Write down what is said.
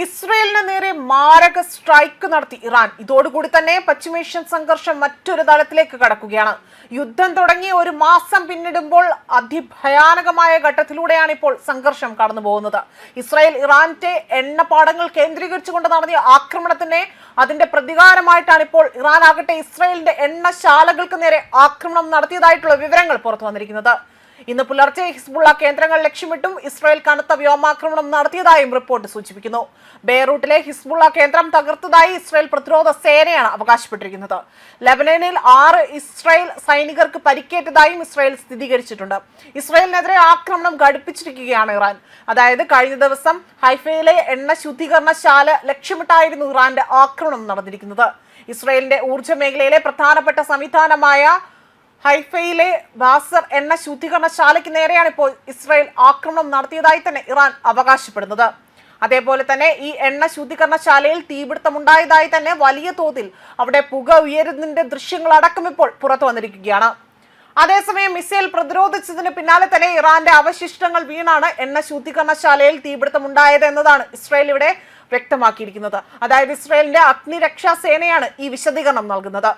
ഇസ്രയേലിന് നേരെ മാരക സ്ട്രൈക്ക് നടത്തി ഇറാൻ. ഇതോടുകൂടി തന്നെ പശ്ചിമേഷ്യൻ സംഘർഷം മറ്റൊരു തലത്തിലേക്ക് കടക്കുകയാണ്. യുദ്ധം തുടങ്ങി ഒരു മാസം പിന്നിടുമ്പോൾ അതിഭയാനകമായ ഘട്ടത്തിലൂടെയാണ് ഇപ്പോൾ സംഘർഷം കടന്നു പോകുന്നത്. ഇസ്രായേൽ ഇറാന്റെ എണ്ണപ്പാടങ്ങൾ കേന്ദ്രീകരിച്ചുകൊണ്ട് നടത്തിയ ആക്രമണത്തിന് അതിന്റെ പ്രതികാരമായിട്ടാണ് ഇപ്പോൾ ഇറാൻ ആകട്ടെ ഇസ്രായേലിന്റെ എണ്ണശാലകൾക്ക് നേരെ ആക്രമണം നടത്തിയതായിട്ടുള്ള വിവരങ്ങൾ പുറത്തു വന്നിരിക്കുന്നത്. ഇന്ന് പുലർച്ചെ ഹിസ്ബുള്ള കേന്ദ്രങ്ങൾ ലക്ഷ്യമിട്ടും ഇസ്രായേൽ കനത്ത വ്യോമാക്രമണം നടത്തിയതായും റിപ്പോർട്ട് സൂചിപ്പിക്കുന്നു. ബെയ്റൂട്ടിലെ ഹിസ്ബുള്ള കേന്ദ്രം തകർത്തതായി ഇസ്രായേൽ പ്രതിരോധ സേനയാണ് അവകാശപ്പെട്ടിരിക്കുന്നത്. ലെബനനിൽ 6 ഇസ്രായേൽ സൈനികർക്ക് പരിക്കേറ്റതായും ഇസ്രായേൽ സ്ഥിരീകരിച്ചിട്ടുണ്ട്. ഇസ്രായേലിനെതിരെ ആക്രമണം ഘടിപ്പിച്ചിരിക്കുകയാണ് ഇറാൻ. അതായത് കഴിഞ്ഞ ദിവസം ഹൈഫയിലെ എണ്ണ ശുദ്ധീകരണശാല ലക്ഷ്യമിട്ടായിരുന്നു ഇറാന്റെ ആക്രമണം നടന്നിരിക്കുന്നത്. ഇസ്രായേലിന്റെ ഊർജ്ജ മേഖലയിലെ പ്രധാനപ്പെട്ട സംവിധാനമായ ഹൈഫയിലെ ബാസർ എണ്ണ ശുദ്ധീകരണശാലയ്ക്ക് നേരെയാണ് ഇപ്പോൾ ഇസ്രായേൽ ആക്രമണം നടത്തിയതായി തന്നെ ഇറാൻ അവകാശപ്പെടുന്നത്. അതേപോലെ തന്നെ ഈ എണ്ണ ശുദ്ധീകരണശാലയിൽ തീപിടുത്തമുണ്ടായതായി തന്നെ വലിയ തോതിൽ അവിടെ പുക ഉയരുന്നതിന്റെ ദൃശ്യങ്ങളടക്കം ഇപ്പോൾ പുറത്തു വന്നിരിക്കുകയാണ്. അതേസമയം മിസൈൽ പ്രതിരോധിച്ചതിന് പിന്നാലെ തന്നെ ഇറാന്റെ അവശിഷ്ടങ്ങൾ വീണാണ് എണ്ണ ശുദ്ധീകരണശാലയിൽ തീപിടുത്തമുണ്ടായത് എന്നതാണ് ഇസ്രായേൽ ഇവിടെ വ്യക്തമാക്കിയിരിക്കുന്നത്. അതായത് ഇസ്രായേലിന്റെ അഗ്നിരക്ഷാ സേനയാണ് ഈ വിശദീകരണം നൽകുന്നത്.